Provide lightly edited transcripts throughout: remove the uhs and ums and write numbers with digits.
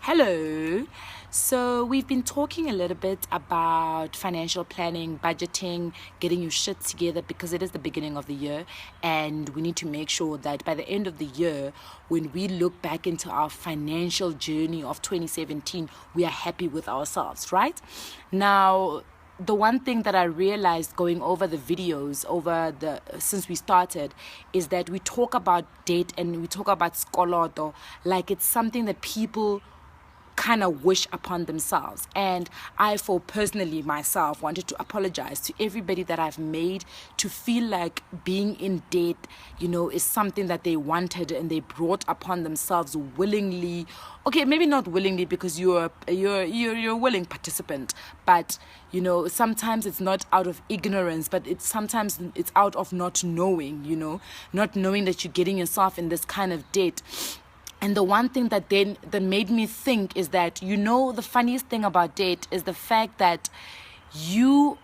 Hello. So, we've been talking a little bit about financial planning, budgeting, getting your shit together because it is the beginning of the year, and we need to make sure that by the end of the year, when we look back into our financial journey of 2017, we are happy with ourselves, right? Now, the one thing that I realized going over the videos since we started is that we talk about debt and we talk about skoloto like it's something that people kind of wish upon themselves. And I, for personally myself, wanted to apologize to everybody that I've made to feel like being in debt, is something that they wanted and they brought upon themselves willingly. Okay, maybe not willingly because you're a willing participant, but sometimes it's not out of ignorance, but sometimes it's out of not knowing, not knowing that you're getting yourself in this kind of debt. And the one thing that made me think is that, the funniest thing about debt is the fact that you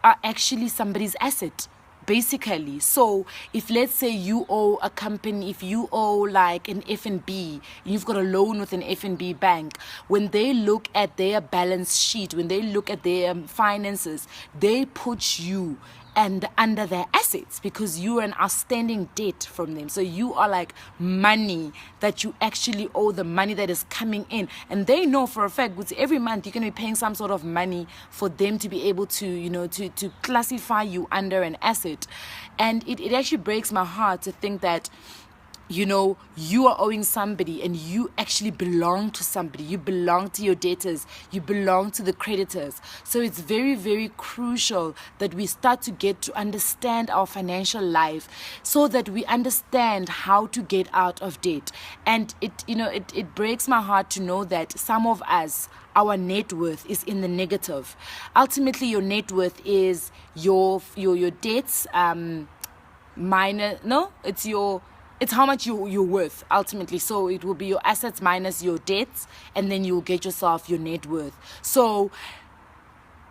are actually somebody's asset, basically. So if, let's say, you owe a company, if you owe like an F&B, you've got a loan with an F&B bank, when they look at their balance sheet, when they look at their finances, they put you and under their assets because you are an outstanding debt from them. So you are like money that you actually owe, the money that is coming in. And they know for a fact that every month you're going to be paying some sort of money for them to be able to, to classify you under an asset. And it actually breaks my heart to think that, you are owing somebody and you actually belong to somebody. You belong to your debtors. You belong to the creditors. So it's very, very crucial that we start to get to understand our financial life so that we understand how to get out of debt. And it breaks my heart to know that some of us, our net worth is in the negative. Ultimately, your net worth is your debts it's how much you're worth ultimately. So it will be your assets minus your debts, and then you'll get yourself your net worth. So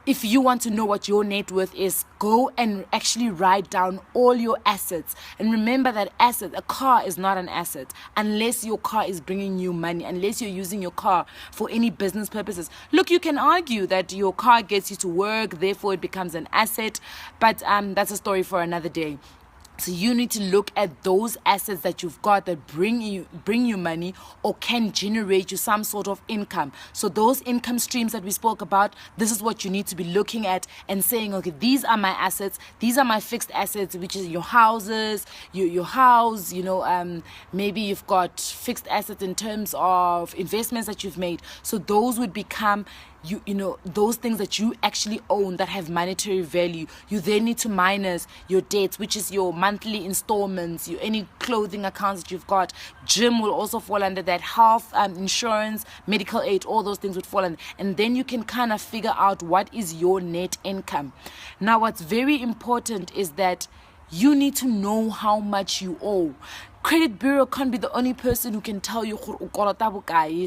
if you want to know what your net worth is, go and actually write down all your assets. And remember that a car is not an asset unless your car is bringing you money, unless you're using your car for any business purposes. Look, you can argue that your car gets you to work, therefore it becomes an asset, but that's a story for another day. So you need to look at those assets that you've got that bring you money or can generate you some sort of income. So those income streams that we spoke about, this is what you need to be looking at and saying, okay, these are my assets, these are my fixed assets, which is your houses, your house, maybe you've got fixed assets in terms of investments that you've made. So those would become those things that you actually own that have monetary value. You then need to minus your debts, which is your monthly installments, any clothing accounts that you've got. Gym will also fall under that. Health, insurance, medical aid, all those things would fall under. And then you can kind of figure out what is your net income. Now, what's very important is that you need to know how much you owe. Credit bureau can't be the only person who can tell you.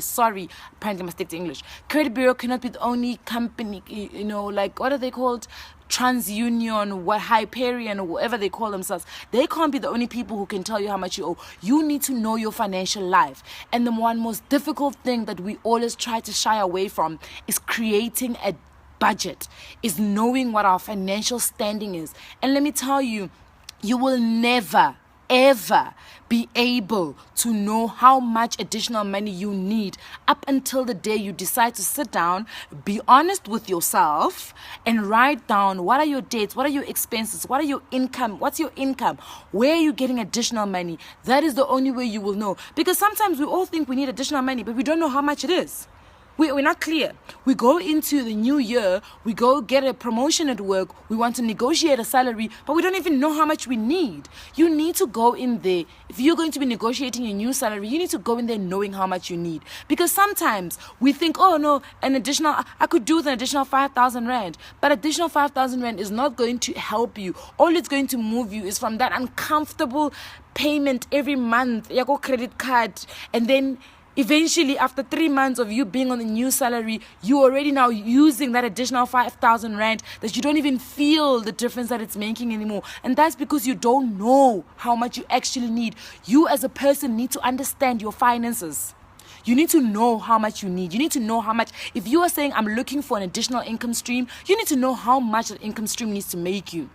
Sorry, apparently I must stick to English. Credit bureau cannot be the only company, like what are they called? TransUnion, Hyperion, or whatever they call themselves. They can't be the only people who can tell you how much you owe. You need to know your financial life. And the one most difficult thing that we always try to shy away from is creating a budget, is knowing what our financial standing is. And let me tell you, you will never ever be able to know how much additional money you need up until the day you decide to sit down, be honest with yourself, and write down what are your debts, what are your expenses, what are your income, what's your income, where are you getting additional money. That is the only way you will know. Because sometimes we all think we need additional money, but we don't know how much it is. We're not clear. We go into the new year, we go get a promotion at work, we want to negotiate a salary, but we don't even know how much we need. You need to go in there. If you're going to be negotiating a new salary, you need to go in there knowing how much you need. Because sometimes we think, oh no, I could do with an additional 5,000 Rand. But additional 5,000 Rand is not going to help you. All it's going to move you is from that uncomfortable payment every month, your credit card, and then eventually, after 3 months of you being on the new salary, you already now using that additional 5,000 Rand that you don't even feel the difference that it's making anymore. And that's because you don't know how much you actually need. You as a person need to understand your finances. You need to know how much you need. You need to know how much. If you are saying, I'm looking for an additional income stream, you need to know how much that income stream needs to make you.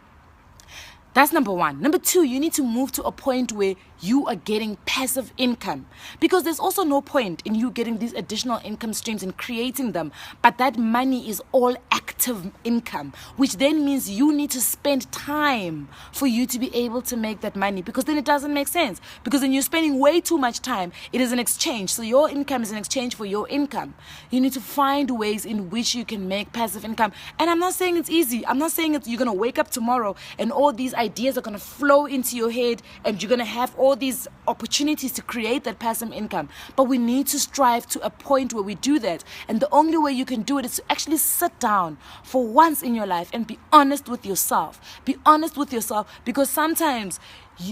That's number one. Number two, you need to move to a point where you are getting passive income, because there's also no point in you getting these additional income streams and creating them, but that money is all active income, which then means you need to spend time for you to be able to make that money, because then it doesn't make sense, because then you're spending way too much time. It is an exchange, so your income is an exchange for your income. You need to find ways in which you can make passive income, and I'm not saying it's easy. I'm not saying you're going to wake up tomorrow and all these ideas are going to flow into your head and you're going to have all these opportunities to create that passive income. But we need to strive to a point where we do that. And the only way you can do it is to actually sit down for once in your life and be honest with yourself. Be honest with yourself, because sometimes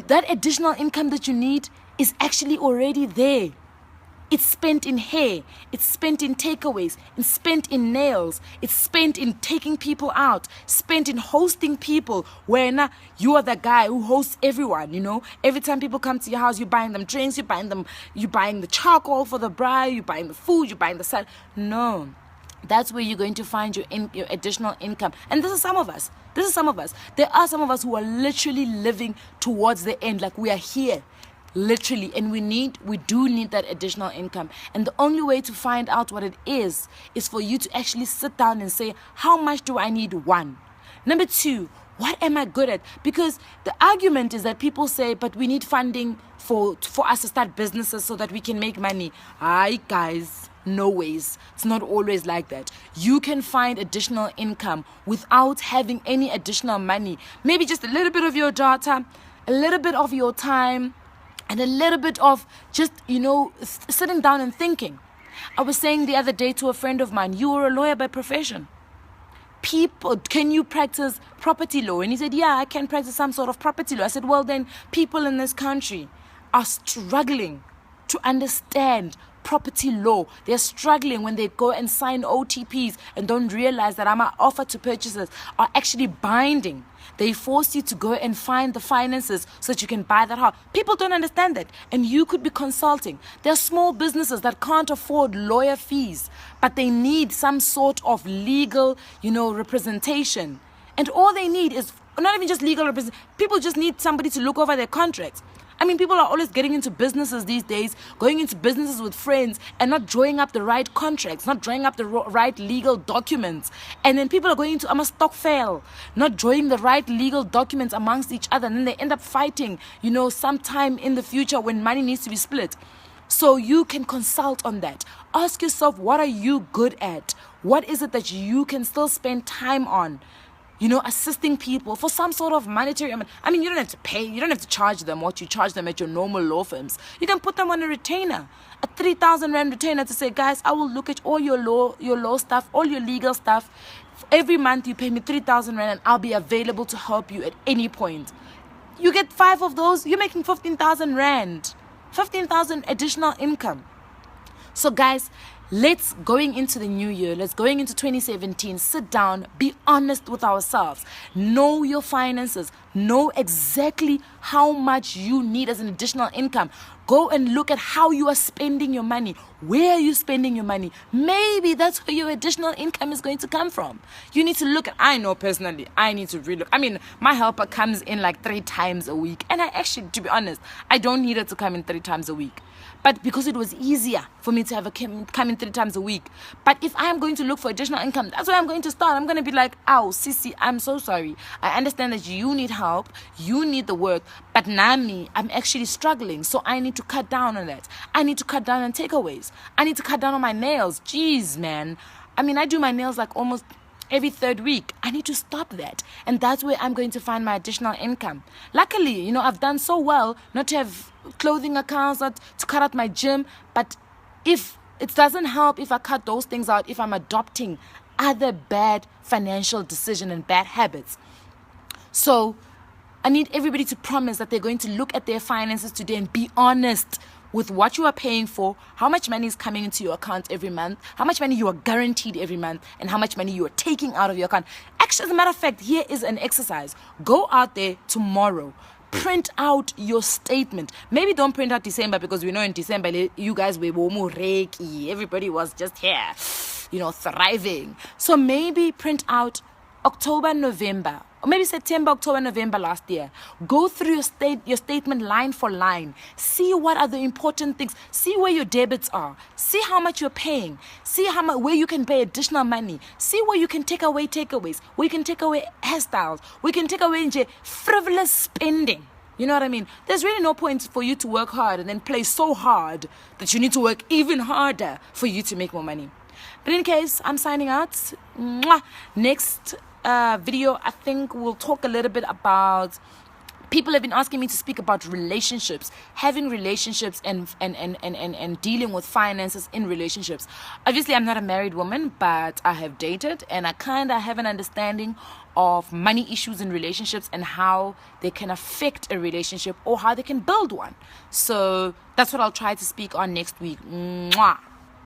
that additional income that you need is actually already there. It's spent in hair, it's spent in takeaways, it's spent in nails, it's spent in taking people out, spent in hosting people, where now you are the guy who hosts everyone, you know. Every time people come to your house, you're buying them drinks, you're buying the charcoal for the bride, you're buying the food, you're buying the salad. No. That's where you're going to find your additional income. And this is some of us. There are some of us who are literally living towards the end, like we are here. Literally, and we do need that additional income. And the only way to find out what it is for you to actually sit down and say, how much do I need? One. Number two, what am I good at? Because the argument is that people say, but we need funding for us to start businesses so that we can make money. Hi guys, no ways. It's not always like that. You can find additional income without having any additional money. Maybe just a little bit of your data, a little bit of your time, and a little bit of just, sitting down and thinking. I was saying the other day to a friend of mine, you are a lawyer by profession. Can you practice property law? And he said, yeah, I can practice some sort of property law. I said, well, then people in this country are struggling to understand property law. They're struggling when they go and sign OTPs and don't realize that our offer to purchasers are actually binding. They force you to go and find the finances so that you can buy that house. People don't understand that. And you could be consulting. There are small businesses that can't afford lawyer fees, but they need some sort of legal, representation. And all they need is not even just legal representation. People just need somebody to look over their contracts. I mean, people are always getting into businesses these days, going into businesses with friends and not drawing up the right contracts, not drawing up the right legal documents. And then people are going into Stokvel, not drawing the right legal documents amongst each other. And then they end up fighting, sometime in the future when money needs to be split. So you can consult on that. Ask yourself, what are you good at? What is it that you can still spend time on? Assisting people for some sort of monetary amount. I mean, you don't have to pay. You don't have to charge them what you charge them at your normal law firms. You can put them on a retainer, a 3,000 Rand retainer, to say, guys, I will look at all your law stuff, all your legal stuff. Every month you pay me 3,000 Rand and I'll be available to help you at any point. You get 5 of those, you're making 15,000 Rand. 15,000 additional income. So guys, let's going into the new year, let's going into 2017, sit down, be honest with ourselves, know your finances, know exactly how much you need as an additional income. Go and look at how you are spending your money. Where are you spending your money? Maybe that's where your additional income is going to come from. You need to look at, I know personally, I need to relook. I mean, my helper comes in like 3 times a week. And I actually, to be honest, I don't need her to come in 3 times a week. But because it was easier for me to have a come in 3 times a week. But if I am going to look for additional income, that's where I'm going to start. I'm going to be like, oh, Sissy, I'm so sorry. I understand that you need help. You need the work. But Nami, I'm actually struggling. So I need to cut down on that. I need to cut down on takeaways. I need to cut down on my nails. Jeez, man. I mean, I do my nails like almost every 3rd week. I need to stop that. And that's where I'm going to find my additional income. Luckily, I've done so well not to have clothing accounts, not to cut out my gym. But if it doesn't help if I cut those things out, if I'm adopting other bad financial decisions and bad habits. So I need everybody to promise that they're going to look at their finances today and be honest with what you are paying for, how much money is coming into your account every month, how much money you are guaranteed every month, and how much money you are taking out of your account. Actually, as a matter of fact, here is an exercise. Go out there tomorrow. print out your statement. Maybe don't print out December, because we know in December you guys were reiki. Everybody was just here, thriving. So maybe print out October, November, or maybe September, October, November last year. Go through your statement line for line. See what are the important things. See where your debits are. See how much you're paying. See how much, where you can pay additional money. See where you can take away takeaways. Where you can take away hairstyles. We can take away frivolous spending. You know what I mean? There's really no point for you to work hard and then play so hard that you need to work even harder for you to make more money. But in case, I'm signing out. Mwah. Next video, I think we'll talk a little bit about, people have been asking me to speak about relationships, having relationships and dealing with finances in relationships. Obviously, I'm not a married woman, but I have dated, and I kind of have an understanding of money issues in relationships and how they can affect a relationship or how they can build one. So that's what I'll try to speak on next week. Mwah.